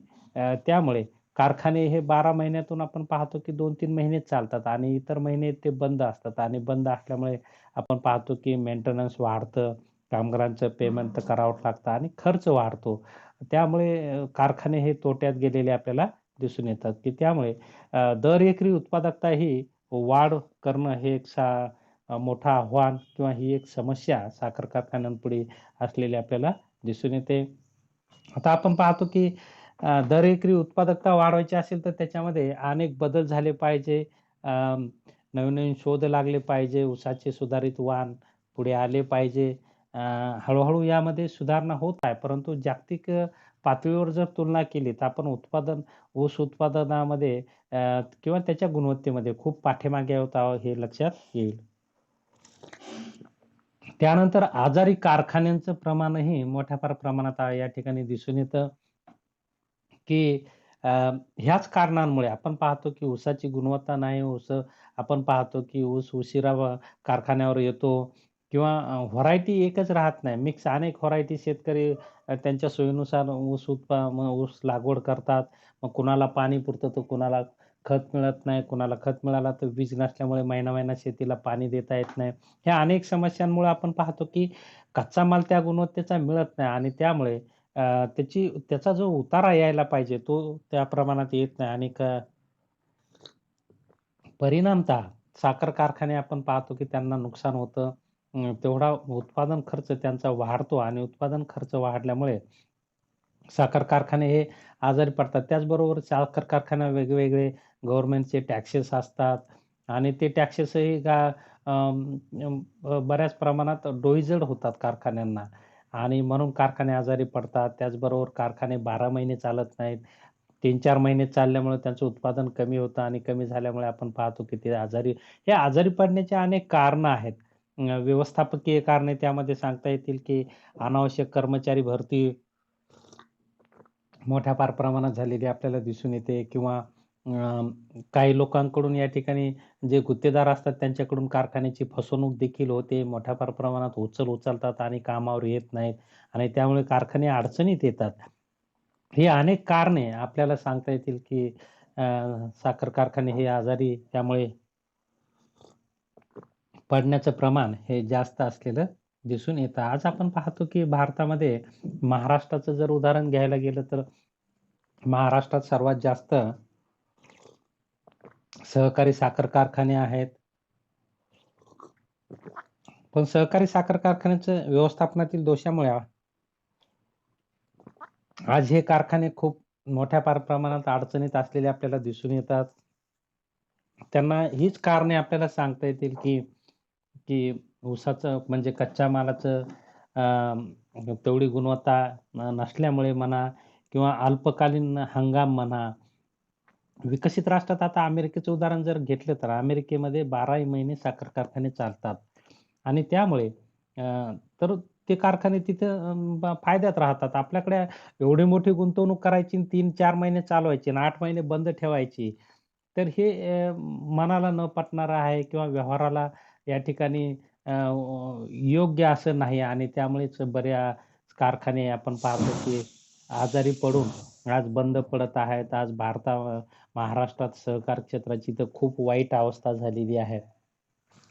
त्यामुळे कारखाने हे 12 महिन्यातून आपण पाहतो की 2-3 महिनेच चालतात आणि इतर महिने ते बंद असतात आणि बंद असल्यामुळे आपण पाहतो की मेंटेनन्स वाढतं, कामगारांचं पेमेंट तर करावंच लागतं आणि खर्च वाढतो. त्यामुळे कारखाने हे तोट्यात गेलेले आपल्याला दिसून येतात, की त्यामुळे दर एकरी उत्पादकता ही वाढ करणं हे एक मोठं आव्हान किंवा ही एक समस्या साखर कारखान्यांपुढे असलेली आपल्याला दिसून येते. आता आपण पाहतो की दर एकरी उत्पादकता वाढवायची असेल तर त्याच्यामध्ये अनेक बदल झाले पाहिजे. नवीन-नवीन शोध लागले पाहिजे. ऊसाचे सुधारित वाण पुढे आले पाहिजे. हळू-हळू यामध्ये सुधारणा होत आहे. परंतु जागतिक पातळीवर जर तुलना केली तर आपण ऊस उत्पादनामध्ये किंवा त्याच्या गुणवत्तेमध्ये खूप पाठीमागे आहोत हे लक्षात येईल. त्यानंतर आजारी कारखान्यांचं प्रमाणही मोठ्या फार प्रमाणात या ठिकाणी दिसून येतं, की ह्याच कारणांमुळे आपण पाहतो की ऊसाची गुणवत्ता नाही. आपण पाहतो की ऊस उशिरा कारखान्यावर येतो किंवा व्हरायटी एकच राहत नाही. मिक्स अनेक व्हरायटी शेतकरी त्यांच्या सोयीनुसार ऊस लागवड करतात. मग कुणाला पाणी पुरतं तर कुणाला खत मिळत नाही. कुणाला खत मिळाला तर वीज नसल्यामुळे महिना-महिना शेतीला पाणी देता येत नाही. ह्या अनेक समस्यांमुळे आपण पाहतो की कच्चा माल त्या गुणवत्तेचा मिळत नाही आणि त्यामुळे त्याचा जो उतारा यायला पाहिजे तो त्या प्रमाणात येत नाही आणि परिणामतः साखर कारखाने आपण पाहतो की त्यांना नुकसान होतं. तेवढा उत्पादन खर्च त्यांचा वाढतो आणि उत्पादन खर्च वाढल्यामुळे साखर कारखाने हे आजारी पडतात. त्याचबरोबर साखर कारखान्याला वेगवेगळे गव्हर्नमेंटचे टॅक्सेस असतात आणि ते टॅक्सेसही बऱ्याच प्रमाणात डोईजड होतात कारखान्यांना आणि म्हणून कारखाने आजारी पडतात. त्याचबरोबर कारखाने 12 महिने चालत नाहीत. 3-4 महिने चालल्यामुळे त्यांचं उत्पादन कमी होतं आणि कमी झाल्यामुळे आपण पाहतो की ते हे आजारी पडण्याची अनेक कारणं आहेत. व्यवस्थापकीय कारणे त्यामध्ये सांगता येतील की अनावश्यक कर्मचारी भरती मोठ्या प्रमाणात झालेली आपल्याला दिसून येते किंवा काही लोकांकडून या ठिकाणी जे गुत्तेदार असतात त्यांच्याकडून कारखान्याची फसवणूक देखील होते. मोठ्या प्रमाणात उचलतात आणि कामावर येत नाहीत आणि त्यामुळे कारखाने अडचणीत येतात. ही अनेक कारणे आपल्याला सांगता येतील की साखर कारखाने हे आजारी त्यामुळे पडण्याचं प्रमाण हे जास्त असलेलं दिसून येतं. आज आपण पाहतो की भारतामध्ये महाराष्ट्राचं जर उदाहरण घ्यायला गेलं तर महाराष्ट्रात सर्वात जास्त सहकारी साखर कारखाने आहेत. पण सहकारी साखर कारखान्याचं व्यवस्थापनातील दोषामुळे आज हे कारखाने खूप मोठ्या प्रमाणात अडचणीत असलेले आपल्याला दिसून येतात. त्यांना हीच कारणे आपल्याला सांगता येतील की की ऊसाचं म्हणजे कच्च्या मालाचं तेवढी गुणवत्ता नसल्यामुळे म्हणा किंवा अल्पकालीन हंगाम म्हणा. विकसित राष्ट्रात आता अमेरिकेचं उदाहरण जर घेतलं तर अमेरिकेमध्ये 12ही महिने साखर कारखाने चालतात आणि त्यामुळे तर ते कारखाने तिथं फायद्यात राहतात. आपल्याकडे एवढी मोठी गुंतवणूक करायची आणि 3-4 महिने चालवायची आणि 8 महिने बंद ठेवायची. तर हे मनाला न पटणारं आहे किंवा व्यवहाराला या ठिकाणी योग्य असं नाही आणि त्यामुळेच बऱ्याच कारखाने आपण पाहतो की आजारी पडून आज बंद पडत आहेत. आज महाराष्ट्रात सहकार क्षेत्राची तर खूप वाईट अवस्था झालेली आहे.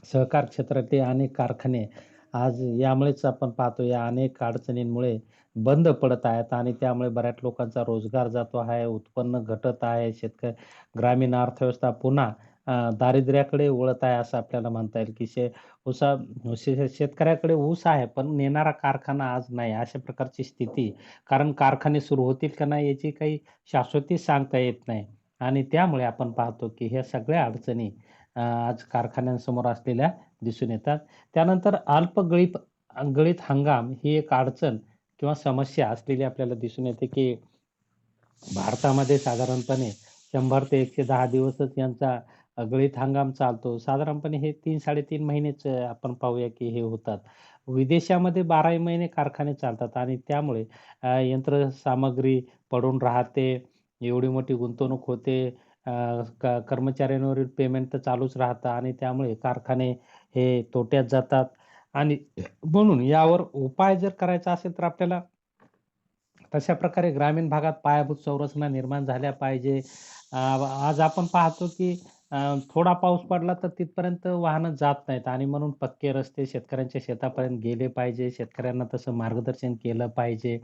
सहकार क्षेत्रातले अनेक कारखाने आज यामुळेच आपण पाहतो या अनेक अडचणींमुळे बंद पडत आहेत आणि त्यामुळे बऱ्याच लोकांचा रोजगार जातो आहे, उत्पन्न घटत आहे. ग्रामीण अर्थव्यवस्था पुन्हा दारिद्र्याकडे वळत आहे असं आपल्याला म्हणता येईल, की ऊसा शेतकऱ्याकडे ऊस आहे, पण नेणारा कारखाना आज नाही. अशा प्रकारची स्थिती. कारण कारखाने सुरू होतील का नाही याची काही शाश्वती सांगता येत नाही आणि त्यामुळे आपण पाहतो, की ह्या सगळ्या अडचणी आज कारखान्यांसमोर असलेल्या दिसून येतात. त्यानंतर गळीत हंगाम ही एक अडचण किंवा समस्या असलेली आपल्याला दिसून येते, की भारतामध्ये साधारणपणे 100 ते 110 दिवसच यांचा गळीत हंगाम चालतो. साधारणपणे हे 3-3.5 महिनेच आपण पाहूया, की हे होतात. विदेशामध्ये 12ही महिने कारखाने चालतात आणि त्यामुळे यंत्रसामग्री पडून राहते. एवढी मोठी गुंतवणूक होते. अ, कर्मचाऱ्यांवरील पेमेंट तर चालूच राहतं आणि त्यामुळे कारखाने हे तोट्यात जातात आणि म्हणून यावर उपाय जर करायचा असेल तर आपल्याला तशा प्रकारे ग्रामीण भागात पायाभूत संरचना निर्माण झाल्या पाहिजे. आज आपण पाहतो की थोडा पाऊस पडला तर तिथपर्यंत वाहनं जात नाहीत आणि म्हणून पक्के रस्ते शेतकऱ्यांच्या शेतापर्यंत गेले पाहिजे. शेतकऱ्यांना तसं मार्गदर्शन केलं पाहिजे.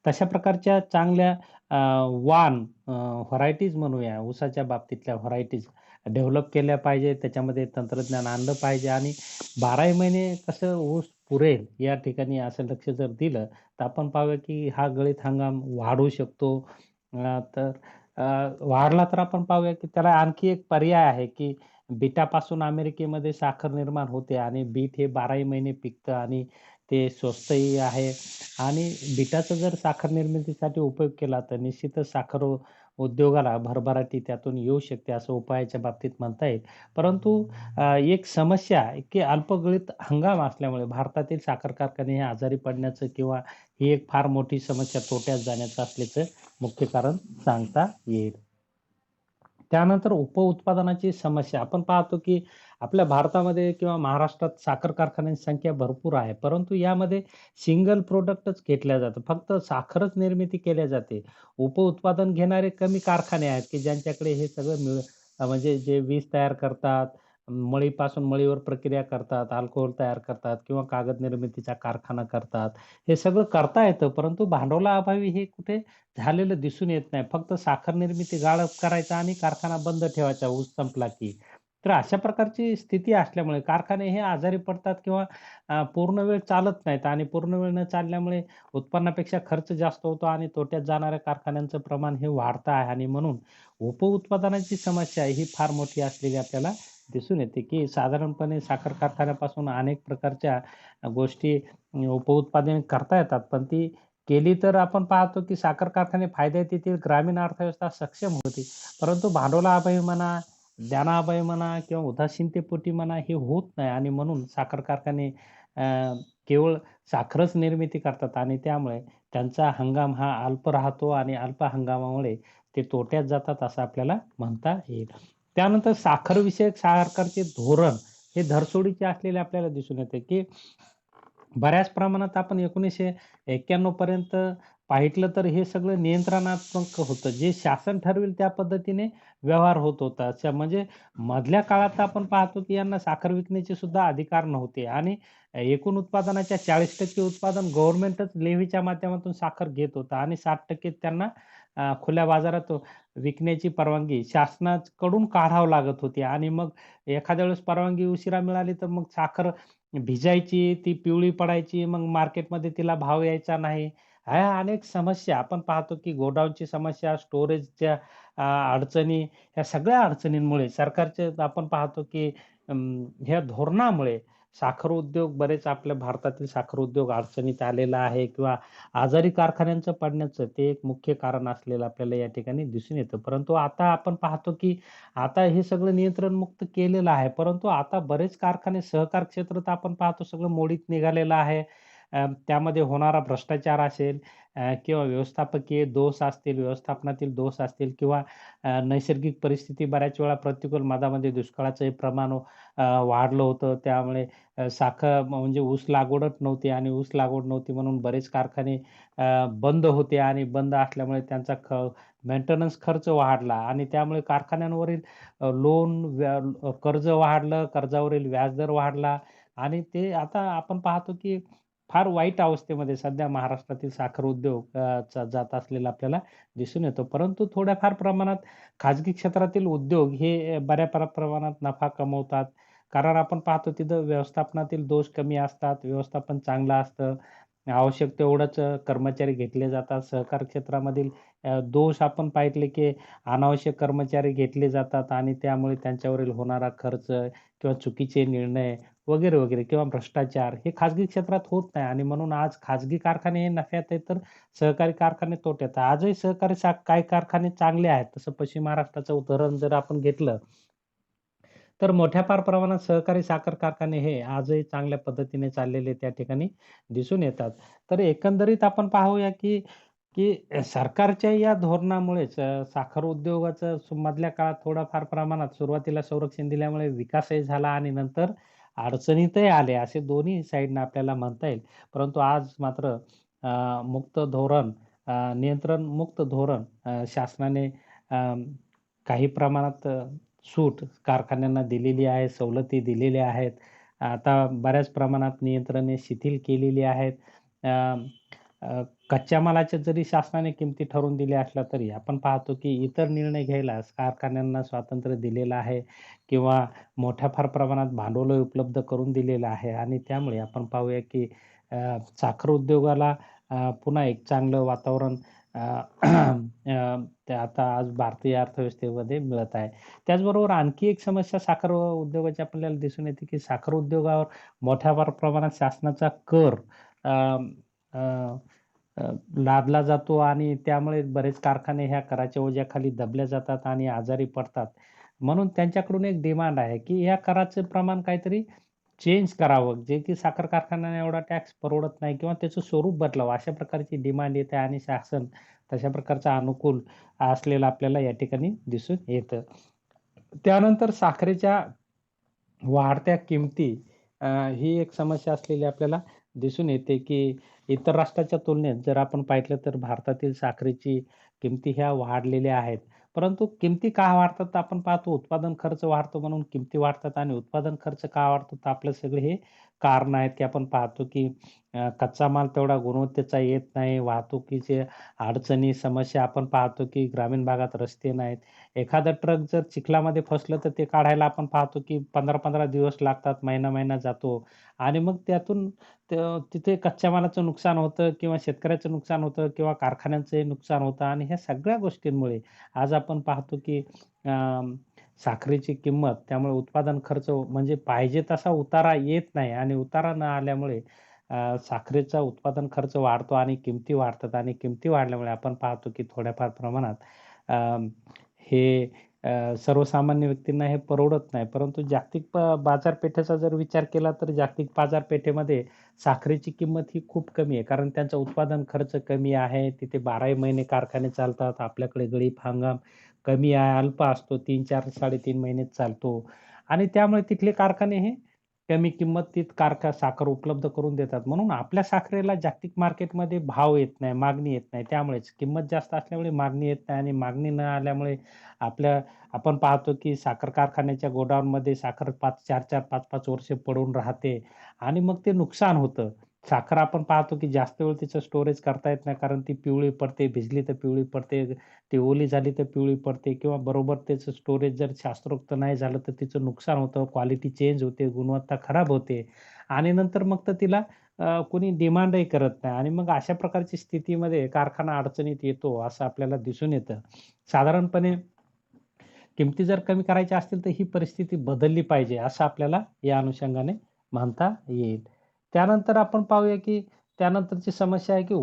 तशा प्रकारच्या चांगल्या व्हरायटीज म्हणूया, ऊसाच्या बाबतीतल्या व्हरायटीज डेव्हलप केल्या पाहिजे. त्याच्यामध्ये तंत्रज्ञान आणलं पाहिजे आणि 12ही महिने कसं ऊस पुरेल या ठिकाणी असं लक्ष जर दिलं, तर आपण पाहूया की हा गळीत हंगाम वाढू शकतो. तर वाढला तर आपण पाहूया की त्याला आणखी एक पर्याय आहे की बीटापासून अमेरिकेमध्ये साखर निर्माण होते आणि बीट हे 12ही महिने पिकतं आणि ते स्वस्तही आहे आणि बीटाचा जर साखर निर्मितीसाठी उपयोग केला तर निश्चितच साखर उद्योगाला भरभराटी त्यातून येऊ शकते असं उपायाच्या बाबतीत म्हणता येईल. परंतु एक समस्या आहे की अल्पगळीत हंगाम असल्यामुळे भारतातील साखर कारखाने हे आजारी पडण्याचं किंवा ही एक फार मोठी समस्या तोट्यात जाण्याचं असल्याचं मुख्य कारण सांगता येईल. त्यानंतर उपउत्पादनाची समस्या आपण पाहतो की आपल्या भारतामध्ये किंवा महाराष्ट्रात साखर कारखान्यांची संख्या भरपूर आहे. परंतु यामध्ये सिंगल प्रॉडक्टच घेतल्या जातं. फक्त साखरच निर्मिती केल्या जाते. उपउत्पादन घेणारे कमी कारखाने आहेत, की ज्यांच्याकडे हे सगळं म्हणजे जे वीज तयार करतात, मळीपासून मळीवर प्रक्रिया करतात, अल्कोहोल तयार करतात किंवा कागद निर्मितीचा कारखाना करतात. हे सगळं करता येतं, परंतु भांडवलाअभावी हे कुठे झालेलं दिसून येत नाही. फक्त साखर निर्मिती गाळप करायचा आणि कारखाना बंद ठेवायचा ऊस संपला की. तर अशा प्रकारची स्थिती असल्यामुळे कारखाने हे आजारी पडतात किंवा पूर्ण वेळ चालत नाहीत आणि पूर्ण वेळ न चालल्यामुळे उत्पन्नापेक्षा खर्च जास्त होतो आणि तोट्यात जाणाऱ्या कारखान्यांचं प्रमाण हे वाढतं आहे आणि म्हणून उपउत्पादनाची समस्या ही फार मोठी असलेली आपल्याला दिसून येते, की साधारणपणे साखर कारखान्यापासून अनेक प्रकारच्या गोष्टी उपउत्पादन करता येतात. पण ती केली तर आपण पाहतो, की साखर कारखाने फायद्यात येतील, ग्रामीण अर्थव्यवस्था सक्षम होते. परंतु भांडवलाअभावी म्हणा, ज्ञानाअभावी म्हणा किंवा उदासीनतेपोटी म्हणा, हे होत नाही आणि म्हणून साखर कारखाने अ, केवळ साखरच निर्मिती करतात आणि त्यामुळे त्यांचा हंगाम हा अल्प राहतो आणि अल्प हंगामामुळे ते तोट्यात जातात असं आपल्याला म्हणता येईल. त्यानंतर साखर विषयक सरकारचे धोरण हे धरसोडीचे असलेले आपल्याला दिसून येते, की बऱ्याच प्रमाणात आपण 1991 पर्यंत पाहिलं तर हे सगळं नियंत्रणात्मक होतं. जे शासन ठरवेल त्या पद्धतीने व्यवहार होत होता. म्हणजे मधल्या काळात आपण पाहतो, की यांना साखर विकण्याचे सुद्धा अधिकार नव्हते आणि एकूण उत्पादनाच्या 40% उत्पादन गव्हर्नमेंटच लेव्हीच्या माध्यमातून साखर घेत होतं आणि 60% त्यांना खुल्या बाजारात विकण्याची परवानगी शासनाकडून काढावं लागत होती आणि मग एखाद्या वेळेस परवानगी उशिरा मिळाली, तर मग साखर भिजायची, ती पिवळी पडायची, मग मार्केटमध्ये तिला भाव यायचा नाही. ह्या अनेक समस्या आपण पाहतो, की गोडाऊनची समस्या, स्टोरेजच्या अडचणी, ह्या सगळ्या अडचणींमुळे सरकारचे आपण पाहतो, की ह्या धोरणामुळे साखर उद्योग बरेच आपल्या भारतातील साखर उद्योग अडचणीत आलेला आहे किंवा आजारी कारखान्यांचं पडण्याचं ते एक मुख्य कारण असलेलं आपल्याला या ठिकाणी दिसून येतं. परंतु आता आपण पाहतो, की आता हे सगळं नियंत्रणमुक्त केलेलं आहे. परंतु आता बरेच कारखाने सहकार क्षेत्रात आपण पाहतो सगळं मोडीत निघालेलं आहे. त्यामध्ये होणारा भ्रष्टाचार असेल किंवा व्यवस्थापकीय दोष असतील, व्यवस्थापनातील दोष असतील किंवा नैसर्गिक परिस्थिती बऱ्याच वेळा प्रतिकूल मधामध्ये दुष्काळाचं प्रमाण वाढलं होतं. त्यामुळे साखर म्हणजे ऊस लागवडच नव्हती आणि ऊस लागवड नव्हती म्हणून बरेच कारखाने बंद होते आणि बंद असल्यामुळे त्यांचा मेंटेनन्स खर्च वाढला आणि त्यामुळे कारखान्यांवरील कर्ज वाढलं, कर्जावरील व्याजदर वाढला आणि ते आता आपण पाहतो, की फार वाईट अवस्थेमध्ये सध्या महाराष्ट्रातील साखर उद्योग जात असलेला आपल्याला दिसून येतो. परंतु थोड्याफार प्रमाणात खाजगी क्षेत्रातील उद्योग हे बऱ्या प्रमाणात नफा कमवतात. कारण आपण पाहतो तिथं व्यवस्थापनातील दोष कमी असतात, व्यवस्थापन चांगलं असतं. आवश्यक तेवढंच कर्मचारी घेतले जातात. सहकार क्षेत्रामधील दोष आपण पाहिले, की अनावश्यक कर्मचारी घेतले जातात आणि त्यामुळे त्यांच्यावरील होणारा खर्च किंवा चुकीचे निर्णय वगैरे, वगैरे किंवा भ्रष्टाचार हे खाजगी क्षेत्रात होत नाही आणि म्हणून आज खाजगी कारखाने हे नफ्यात आहेत, तर सहकारी कारखाने तोट्यात आहे. आजही सहकारी काही कारखाने चांगले आहेत. तसं पश्चिम महाराष्ट्राचं उदाहरण जर आपण घेतलं, तर मोठ्या फार प्रमाणात सहकारी साखर कारखाने हे आजही चांगल्या पद्धतीने चाललेले त्या ठिकाणी दिसून येतात. तर एकंदरीत आपण पाहूया, की की सरकारच्या या धोरणामुळेच साखर उद्योगाचं मधल्या काळात थोडाफार प्रमाणात सुरुवातीला संरक्षण दिल्यामुळे विकासही झाला आणि नंतर अडचणीतही आले, असे दोन्ही साइडनं आपल्याला म्हणता येईल. परंतु आज मात्र मुक्त धोरण नियंत्रण मुक्त धोरण शासनाने काही प्रमाणात सूट कारखान्यांना दिलेली आहे, सवलती दिलेल्या आहेत. आता बऱ्याच प्रमाणात नियंत्रणे शिथिल केलेली आहेत. अ, अ, कच्च्या मालाच्या जरी शासनाने किमती ठरवून दिल्या असल्या तरी आपण पाहतो, की इतर निर्णय घ्यायला कारखान्यांना स्वातंत्र्य दिलेलं आहे किंवा मोठ्या फार प्रमाणात भांडवल उपलब्ध करून दिलेलं आहे आणि त्यामुळे आपण पाहूया, की साखर उद्योगाला पुन्हा एक चांगलं वातावरण अ, ते आता आज भारतीय अर्थव्यवस्थेमध्ये मिळत आहे. त्याचबरोबर आणखी एक समस्या साखर उद्योगाची आपल्याला दिसून येते, की साखर उद्योगावर मोठ्या प्रमाणात शासनाचा कर अ, अ, लादला जातो आणि त्यामुळे बरेच कारखाने ह्या कराच्या ओझ्याखाली दबले जातात आणि आजारी पडतात. म्हणून त्यांच्याकडून एक डिमांड आहे, की या कराचं प्रमाण काहीतरी चेंज करावं, जे की साखर कारखान्यांना एवढा टॅक्स परवडत नाही किंवा त्याचं स्वरूप बदलावं, अशा प्रकारची डिमांड येते आणि शासन तशा प्रकारचा अनुकूल असलेलं आपल्याला या ठिकाणी दिसून येतं. त्यानंतर साखरेच्या वाढत्या किमती ही एक समस्या असलेली आपल्याला दिसून येते, की इतर राष्ट्राच्या तुलनेत जर आपण पाहिलं तर भारतातील साखरेची किमती ह्या वाढलेल्या आहेत. परंतु किमती का वाढतात तर आपण पाहतो उत्पादन खर्च वाढतो म्हणून किमती वाढतात आणि उत्पादन खर्च का वाढतो तर आपले सगळे हे कारणं आहेत, की आपण पाहतो, की कच्चा माल तेवढा गुणवत्तेचा येत नाही. वाहतुकीचे अडचणी, समस्या आपण पाहतो, की ग्रामीण भागात रस्ते नाहीत. एखादा ट्रक जर चिखलामध्ये फसलं तर ते काढायला आपण पाहतो की 15-15 दिवस लागतात, महिना-महिना जातो आणि मग त्यातून तिथे कच्च्या मालाचं नुकसान होतं किंवा शेतकऱ्याचं नुकसान होतं किंवा कारखान्यांचंही नुकसान होतं आणि ह्या सगळ्या गोष्टींमुळे आज आपण पाहतो की अ, साखरेची किंमत, त्यामुळे उत्पादन खर्च म्हणजे पाहिजे तसा उतारा येत नाही आणि उतारा न आल्यामुळे साखरेचा उत्पादन खर्च वाढतो आणि किमती वाढतात आणि किमती वाढल्यामुळे आपण पाहतो की थोड्याफार प्रमाणात अ, हे सर्वसामान्य व्यक्तींना हे परवडत नाही. परंतु जागतिक बाजारपेठेचा जर विचार केला तर जागतिक बाजारपेठेमध्ये साखरेची किंमत ही खूप कमी आहे. कारण त्यांचा उत्पादन खर्च कमी आहे. तिथे 12ही महिने कारखाने चालतात. आपल्याकडे गळीत हंगाम कमी आहे, अल्प असतो. 3-4, 3.5 महिनेच चालतो आणि त्यामुळे तिथले कारखाने हे कमी किंमतीत साखर उपलब्ध करून देतात. म्हणून आपल्या साखरेला जागतिक मार्केटमध्ये भाव येत नाही, मागणी येत नाही. त्यामुळेच किंमत जास्त असल्यामुळे मागणी येत नाही आणि मागणी न आल्यामुळे आपण पाहतो की साखर कारखान्याच्या गोडाऊनमध्ये साखर 4-4, 5-5 वर्षे पडून राहते आणि मग ते नुकसान होतं. साखर आपण पाहतो की जास्त वेळ तिचं स्टोरेज करता येत नाही कारण ती पिवळी पडते, भिजली तर पिवळी पडते, ती ओली झाली तर पिवळी पडते किंवा बरोबर त्याचं स्टोरेज जर शास्त्रोक्त नाही झालं तर तिचं नुकसान होतं, क्वालिटी चेंज होते, गुणवत्ता खराब होते आणि नंतर मग तर तिला कोणी डिमांडही करत नाही आणि मग अशा प्रकारची स्थितीमध्ये कारखाना अडचणीत येतो, असं आपल्याला दिसून येतं. साधारणपणे किमती जर कमी करायच्या असतील, तर ही परिस्थिती बदलली पाहिजे, असं आपल्याला या अनुषंगाने म्हणता येईल. त्यानंतर आपण पाहूया, की त्यानंतरची समस्या आहे, की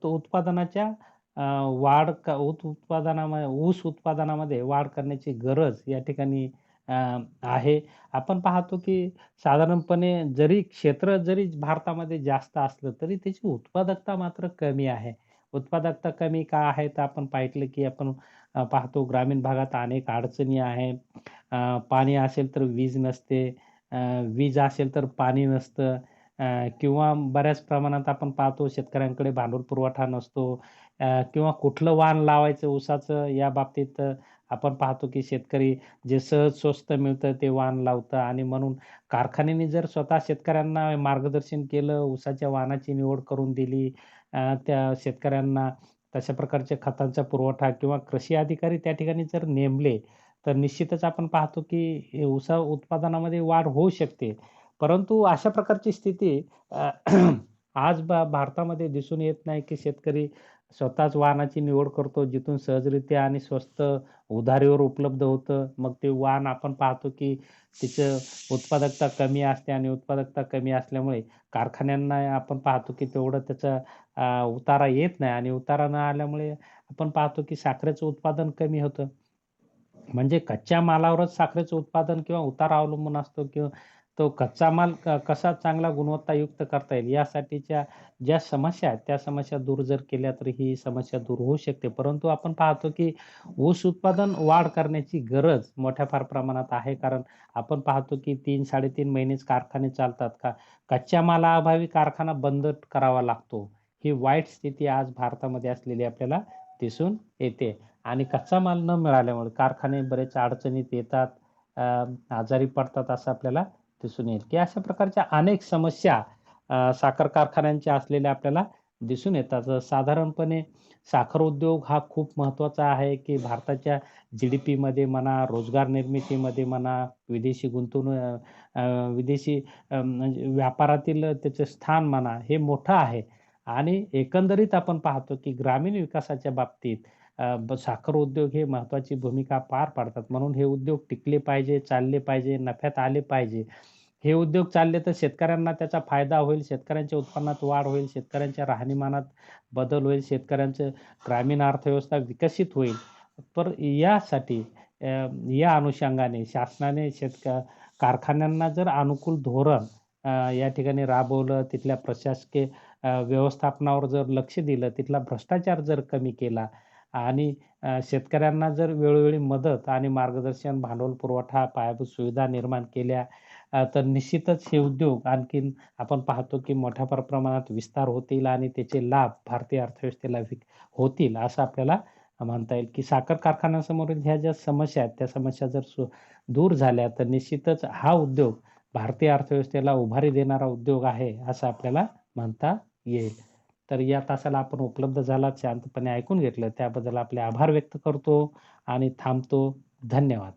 उत्पादनाच्या अ, वाढ क ऊत उत्पादनामध्ये ऊस उत्पादनामध्ये वाढ करण्याची गरज या ठिकाणी अ, आहे. आपण पाहतो, की साधारणपणे जरी भारतामध्ये जास्त असलं, तरी त्याची उत्पादकता मात्र कमी आहे. उत्पादकता कमी का आहे? तर आपण पाहिलं, की आपण पाहतो ग्रामीण भागात अनेक अडचणी आहेत. पाणी असेल तर वीज नसते. अ, वीज असेल तर पाणी नसतं. किंवा बऱ्याच प्रमाणात आपण पाहतो शेतकऱ्यांकडे भांडवल पुरवठा नसतो. किंवा कुठलं वाण लावायचं ऊसाचं या बाबतीत आपण पाहतो की शेतकरी जे सहज स्वस्त मिळतं ते वाण लावतं आणि म्हणून कारखान्याने जर स्वतः शेतकऱ्यांना मार्गदर्शन केलं, ऊसाच्या वाणाची निवड करून दिली, त्या शेतकऱ्यांना तशा प्रकारच्या खतांचा पुरवठा किंवा कृषी अधिकारी त्या ठिकाणी जर नेमले, तर निश्चितच आपण पाहतो की हे ऊसा उत्पादनामध्ये वाढ होऊ शकते. परंतु अशा प्रकारची स्थिती अ, आज भारतामध्ये दिसून येत नाही, की शेतकरी स्वतःच वाहनाची निवड करतो, जिथून सहजरित्या आणि स्वस्त उधारीवर उपलब्ध होतं. मग ते वाहन आपण पाहतो, की तिचं उत्पादकता कमी असते आणि उत्पादकता कमी असल्यामुळे कारखान्यांना आपण पाहतो, की तेवढं त्याचा उतारा येत नाही आणि उतारा न आल्यामुळे आपण पाहतो, की साखरेचं उत्पादन कमी होतं. म्हणजे कच्च्या मालावरच साखरेचं उत्पादन किंवा उतारा अवलंबून असतो किंवा तो कच्चा माल कसा चांगला गुणवत्तायुक्त करता येईल यासाठीच्या ज्या समस्या आहेत, त्या समस्या दूर जर केल्या तर ही समस्या दूर होऊ शकते. परंतु आपण पाहतो की ऊस उत्पादन वाढ करण्याची गरज मोठ्या फार प्रमाणात आहे. कारण आपण पाहतो की 3-3.5 महिनेच कारखाने चालतात. कच्च्या मालाअभावी कारखाना बंद करावा लागतो. ही वाईट स्थिती आज भारतामध्ये असलेली आपल्याला दिसून येते. आणि कच्चा माल न मिळाल्यामुळे कारखाने बरेच अडचणीत येतात, अ, आजारी पडतात असं आपल्याला दिसून येईल, की अशा प्रकारच्या अनेक समस्या साखर कारखान्यांच्या असलेल्या आपल्याला दिसून येतात. साधारणपणे साखर उद्योग हा खूप महत्त्वाचा आहे, की भारताच्या जी-डी-पीमध्ये म्हणा, रोजगार निर्मितीमध्ये म्हणा, विदेशी विदेशी म्हणजे व्यापारातील त्याचे स्थान म्हणा, हे मोठं आहे आणि एकंदरीत आपण पाहतो, की ग्रामीण विकासाच्या बाबतीत साखर उद्योग हे महत्त्वाची भूमिका पार पाडतात. म्हणून हे उद्योग टिकले पाहिजे, चालले पाहिजे, नफ्यात आले पाहिजे. हे उद्योग चालले तर शेतकऱ्यांना त्याचा फायदा होईल, शेतकऱ्यांच्या उत्पन्नात वाढ होईल, शेतकऱ्यांच्या राहणीमानात बदल होईल, शेतकऱ्यांचं ग्रामीण अर्थव्यवस्था विकसित होईल. तर यासाठी अ, या अनुषंगाने शासनाने कारखान्यांना जर अनुकूल धोरण या ठिकाणी राबवलं, तिथल्या प्रशासकीय व्यवस्थापनावर जर लक्ष दिलं, तिथला भ्रष्टाचार जर कमी केला आणि शेतकऱ्यांना जर वेळोवेळी मदत आणि मार्गदर्शन, भांडवल पुरवठा, पायाभूत सुविधा निर्माण केल्या, तर निश्चितच हे उद्योग आणखीन आपण पाहतो की मोठ्या प्रमाणात विस्तार होतील आणि त्याचे लाभ भारतीय अर्थव्यवस्थेला होतील असं आपल्याला म्हणता येईल, की साखर कारखान्यांसमोरील ह्या ज्या समस्या आहेत, त्या समस्या जर दूर झाल्या तर निश्चितच हा उद्योग भारतीय अर्थव्यवस्थेला उभारी देणारा उद्योग आहे, असं आपल्याला म्हणता येईल. तर या तासाला आपण उपलब्ध झालात, शांतपणे ऐकून घेतलं त्याबद्दल आपले आभार व्यक्त करतो आणि थांबतो. धन्यवाद.